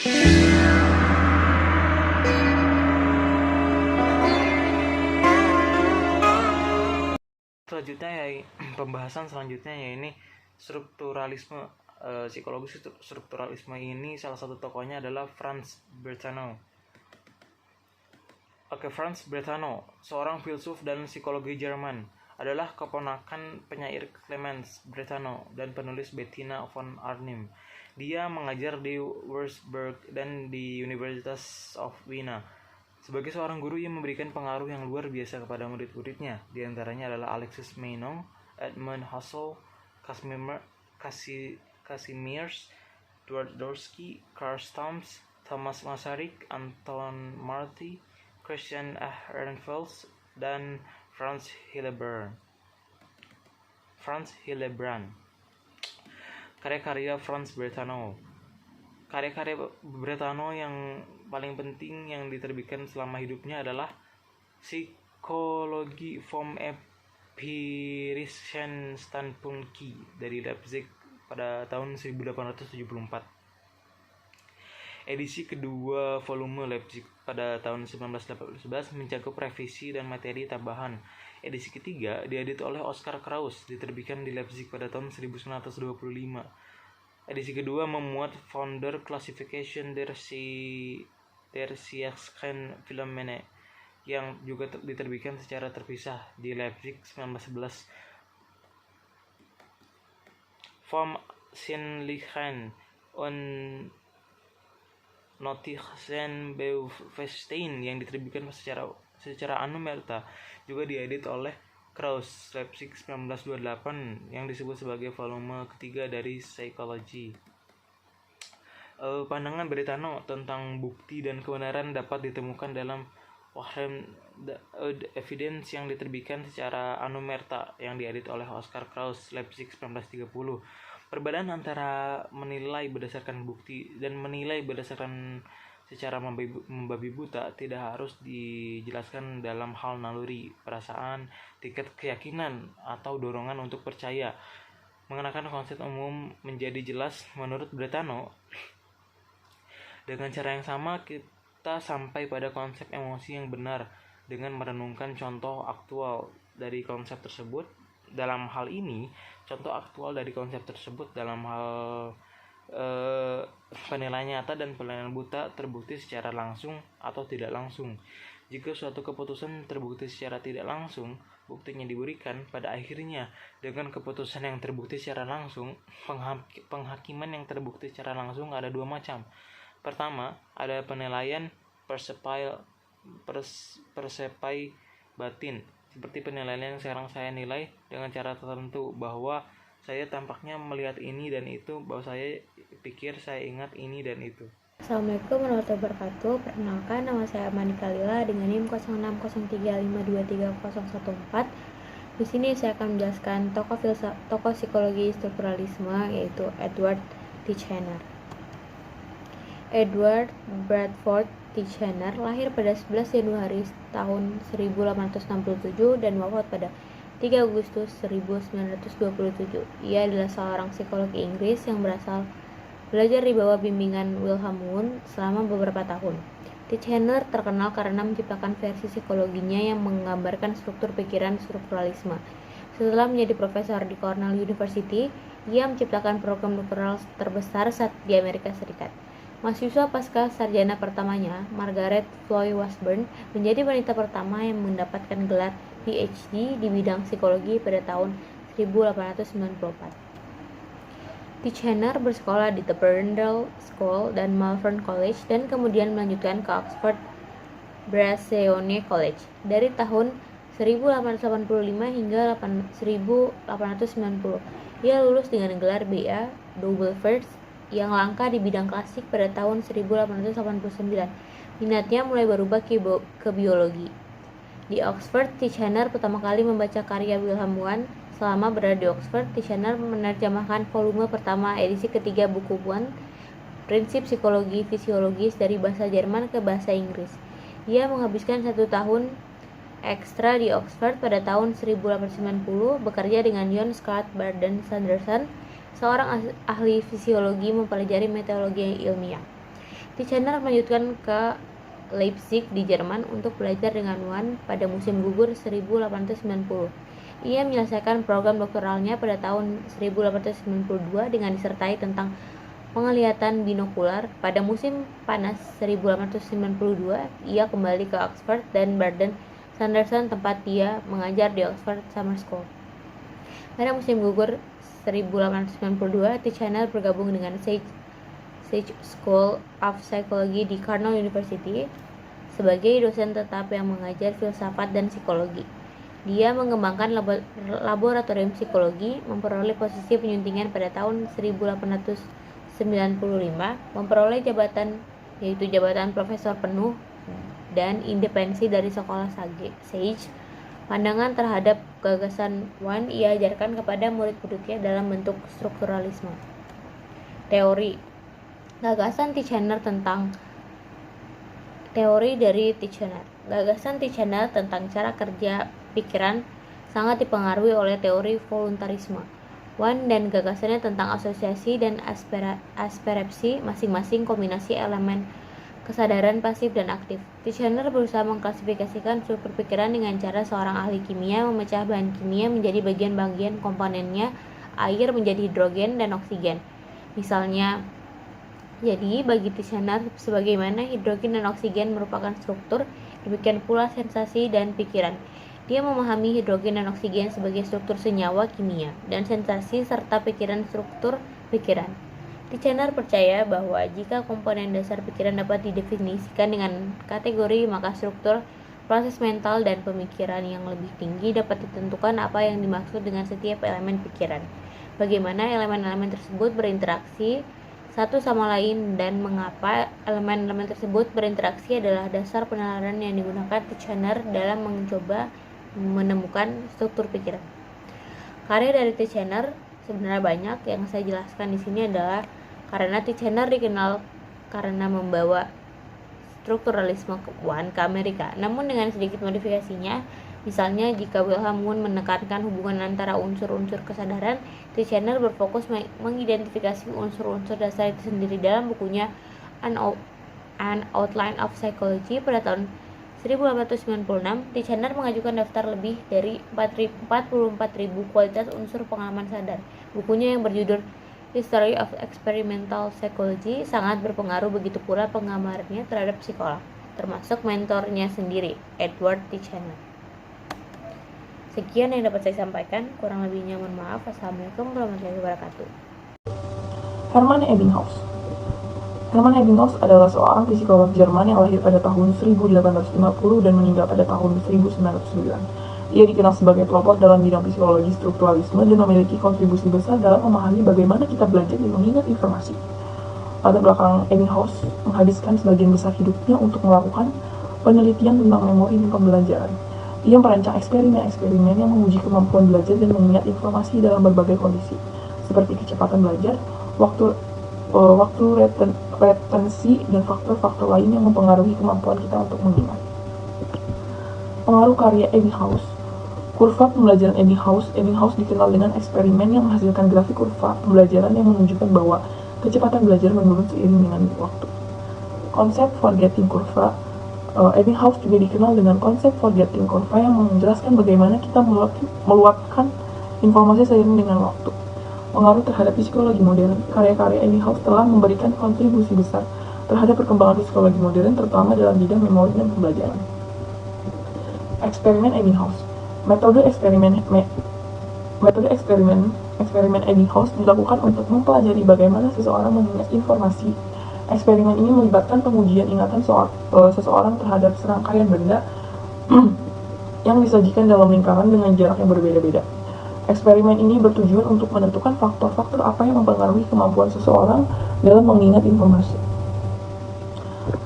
Selanjutnya ya pembahasan selanjutnya ya ini strukturalisme. Psikologi strukturalisme ini salah satu tokohnya adalah Franz Brentano. Franz Brentano, seorang filsuf dan psikologi Jerman, adalah keponakan penyair Clemens Brentano dan penulis Bettina von Arnim. Dia mengajar di Würzburg dan di Universitas of Vienna. Sebagai seorang guru, ia memberikan pengaruh yang luar biasa kepada murid-muridnya. Di antaranya adalah Alexis Meinong, Edmund Husserl, Kazimierz Twardowski, Karl Stamps, Thomas Masaryk, Anton Marty, Christian Ehrenfels, dan Franz Hildebrand. Karya-karya Franz Brentano. Karya-karya Brentano yang paling penting yang diterbitkan selama hidupnya adalah Psikologie vom empirischen Standpunkt dari Leipzig pada tahun 1874. Edisi kedua volume Leipzig pada tahun 1911 mencakup revisi dan materi tambahan. Edisi ketiga diedit oleh Oskar Kraus, diterbitkan di Leipzig pada tahun 1925. Edisi kedua memuat Founder Classification der Sciencephänomene yang juga diterbitkan secara terpisah di Leipzig 1911. Vom Sinnlichen und Notizen Bewusstsein yang diterbitkan secara anumerta juga diedit oleh Kraus, Leipzig 1928, yang disebut sebagai volume ketiga dari Psychology. Pandangan Brentano tentang bukti dan kebenaran dapat ditemukan dalam Wahrheit Evidence yang diterbitkan secara anumerta yang diedit oleh Oskar Kraus, Leipzig 1930. Perbedaan antara menilai berdasarkan bukti dan menilai berdasarkan secara membabi buta tidak harus dijelaskan dalam hal naluri, perasaan, tingkat keyakinan, atau dorongan untuk percaya. Mengenakan konsep umum menjadi jelas menurut Brentano. Dengan cara yang sama, kita sampai pada konsep emosi yang benar dengan merenungkan contoh aktual dari konsep tersebut. Dalam hal ini, contoh aktual dari konsep tersebut dalam hal penilaian nyata dan penilaian buta terbukti secara langsung atau tidak langsung. Jika suatu keputusan terbukti secara tidak langsung, buktinya diberikan pada akhirnya. Dengan keputusan yang terbukti secara langsung, penghakiman yang terbukti secara langsung ada dua macam. Pertama, ada penilaian persepai batin. Seperti penilaian yang sekarang saya nilai dengan cara tertentu, bahwa saya tampaknya melihat ini dan itu, bahwa saya pikir saya ingat ini dan itu. Assalamualaikum warahmatullahi wabarakatuh. Perkenalkan, nama saya Manika Lila dengan NIM 0603523014. Di sini saya akan menjelaskan tokoh psikologi strukturalisme, yaitu Edward Titchener. Edward Bradford Titchener lahir pada 11 Januari tahun 1867 dan wafat pada 3 Agustus 1927. Ia adalah seorang psikolog Inggris yang belajar di bawah bimbingan Wilhelm Wundt selama beberapa tahun. Titchener terkenal karena menciptakan versi psikologinya yang menggambarkan struktur pikiran strukturalisme. Setelah menjadi profesor di Cornell University, ia menciptakan program doktoral terbesar saat di Amerika Serikat. Mahasiswa pasca sarjana pertamanya, Margaret Floy Washburn, menjadi wanita pertama yang mendapatkan gelar PhD di bidang psikologi pada tahun 1894. Titchener bersekolah di The Berndale School dan Malvern College dan kemudian melanjutkan ke Oxford Brasseyone College. Dari tahun 1885 hingga 1890, ia lulus dengan gelar BA Double First yang langka di bidang klasik pada tahun 1889. Minatnya mulai berubah ke biologi. Di Oxford, Titchener pertama kali membaca karya Wilhelm Wundt. Selama berada di Oxford, Titchener menerjemahkan volume pertama edisi ketiga buku Wundt, Prinsip Psikologi Fisiologis, dari bahasa Jerman ke bahasa Inggris. Ia menghabiskan 1 tahun ekstra di Oxford pada tahun 1890, bekerja dengan John Scott Barden Sanderson, seorang ahli fisiologi, mempelajari metodologi ilmiah. Tichenor melanjutkan ke Leipzig di Jerman untuk belajar dengan Wan pada musim gugur 1890. Ia menyelesaikan program doktoralnya pada tahun 1892 dengan disertai tentang penglihatan binokular. Pada musim panas 1892, ia kembali ke Oxford dan Barden Sanderson tempat dia mengajar di Oxford Summer School. Pada musim gugur 1892, Tichenor bergabung dengan Sage School of Psychology di Cornell University sebagai dosen tetap yang mengajar filsafat dan psikologi. Dia mengembangkan laboratorium psikologi, memperoleh posisi penyuntingan pada tahun 1895, memperoleh jabatan yaitu jabatan profesor penuh dan independensi dari sekolah Sage. Pandangan terhadap gagasan Wan ia ajarkan kepada murid-muridnya dalam bentuk strukturalisme. Teori gagasan Tichenor tentang teori dari Tichenor. Gagasan Tichenor tentang cara kerja pikiran sangat dipengaruhi oleh teori voluntarisme. Wan dan gagasannya tentang asosiasi dan asperepsi masing-masing kombinasi elemen kesadaran pasif dan aktif. Tichenor berusaha mengklasifikasikan struktur pikiran dengan cara seorang ahli kimia memecah bahan kimia menjadi bagian-bagian komponennya, air menjadi hidrogen dan oksigen. Misalnya, jadi bagi Tichenor, sebagaimana hidrogen dan oksigen merupakan struktur, demikian pula sensasi dan pikiran. Dia memahami hidrogen dan oksigen sebagai struktur senyawa kimia, dan sensasi serta pikiran struktur pikiran. Tichenor percaya bahwa jika komponen dasar pikiran dapat didefinisikan dengan kategori, maka struktur, proses mental, dan pemikiran yang lebih tinggi dapat ditentukan apa yang dimaksud dengan setiap elemen pikiran, bagaimana elemen-elemen tersebut berinteraksi satu sama lain, dan mengapa elemen-elemen tersebut berinteraksi adalah dasar penalaran yang digunakan Tichenor dalam mencoba menemukan struktur pikiran. Karya dari Tichenor sebenarnya banyak. Yang saya jelaskan di sini adalah karena Tichenor dikenal karena membawa strukturalisme Wan ke Amerika, namun dengan sedikit modifikasinya. Misalnya, jika Wilhelm Wundt menekankan hubungan antara unsur-unsur kesadaran, Tichenor berfokus mengidentifikasi unsur-unsur dasar itu sendiri. Dalam bukunya An Outline of Psychology pada tahun 1896, Tichenor mengajukan daftar lebih dari 44.000 kualitas unsur pengalaman sadar. Bukunya yang berjudul History of Experimental Psychology sangat berpengaruh, begitu pula penggambarannya terhadap psikolog, termasuk mentornya sendiri, Edward Tichenor. Sekian yang dapat saya sampaikan, kurang lebihnya mohon maaf. Assalamualaikum warahmatullahi wabarakatuh. Hermann Ebbinghaus. Hermann Ebbinghaus adalah seorang psikolog Jerman yang lahir pada tahun 1850 dan meninggal pada tahun 1909. Ia dikenal sebagai pelopor dalam bidang psikologi strukturalisme dan memiliki kontribusi besar dalam memahami bagaimana kita belajar dan mengingat informasi. Latar belakang Ebbinghaus menghabiskan sebagian besar hidupnya untuk melakukan penelitian tentang memori dan pembelajaran. Ia merancang eksperimen-eksperimen yang menguji kemampuan belajar dan mengingat informasi dalam berbagai kondisi, seperti kecepatan belajar, waktu retensi, dan faktor-faktor lain yang mempengaruhi kemampuan kita untuk mengingat. Pengaruh karya Ebbinghaus. Kurva pembelajaran Ebbinghaus dikenal dengan eksperimen yang menghasilkan grafik kurva pembelajaran yang menunjukkan bahwa kecepatan belajar menurun seiring dengan waktu. Konsep forgetting kurva. Ebbinghaus juga dikenal dengan konsep forgetting kurva yang menjelaskan bagaimana kita meluapkan informasi seiring dengan waktu. Pengaruh terhadap psikologi modern. Karya-karya Ebbinghaus telah memberikan kontribusi besar terhadap perkembangan psikologi modern, terutama dalam bidang memori dan pembelajaran. Eksperimen Ebbinghaus. Metode eksperimen Ebbinghaus dilakukan untuk mempelajari bagaimana seseorang mengingat informasi. Eksperimen ini melibatkan pengujian ingatan seseorang terhadap serangkaian benda yang disajikan dalam lingkaran dengan jarak yang berbeda-beda. Eksperimen ini bertujuan untuk menentukan faktor-faktor apa yang mempengaruhi kemampuan seseorang dalam mengingat informasi.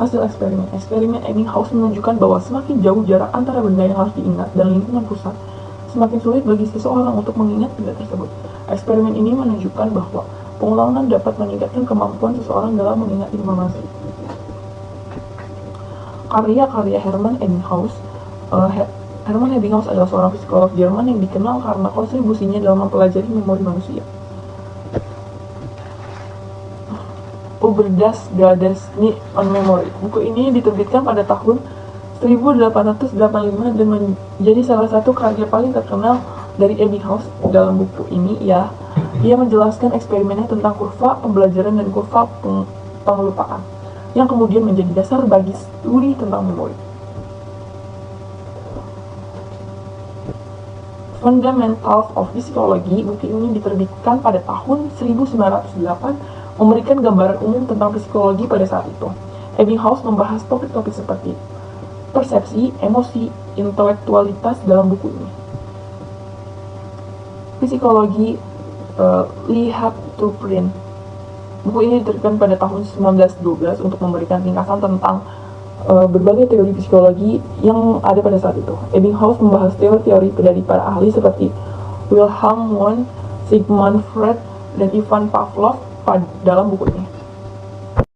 Hasil eksperimen Ebbinghaus menunjukkan bahwa semakin jauh jarak antara benda yang harus diingat dan lingkungan pusat, semakin sulit bagi seseorang untuk mengingat benda tersebut. Eksperimen ini menunjukkan bahwa pengulangan dapat meningkatkan kemampuan seseorang dalam mengingat informasi. Karya-karya Hermann Ebbinghaus. Hermann Ebbinghaus adalah seorang psikolog Jerman yang dikenal karena kontribusinya dalam mempelajari memori manusia. Uberdas-Gadesny on Memory. Buku ini diterbitkan pada tahun 1885 dan menjadi salah satu karya paling terkenal dari Ebbinghaus. Dalam buku ini ia menjelaskan eksperimennya tentang kurva pembelajaran dan kurva pengelupaan yang kemudian menjadi dasar bagi studi tentang memori. Fundamentals of Psychology, buku ini diterbitkan pada tahun 1908, memberikan gambaran umum tentang psikologi pada saat itu. Ebbinghaus membahas topik-topik seperti persepsi, emosi, intelektualitas dalam buku ini. Psikologi Lihat to Print. Buku ini diterbitkan pada tahun 1912 untuk memberikan ringkasan tentang berbagai teori psikologi yang ada pada saat itu. Ebbinghaus membahas teori-teori dari para ahli seperti Wilhelm Wundt, Sigmund Freud, dan Ivan Pavlov dalam buku ini.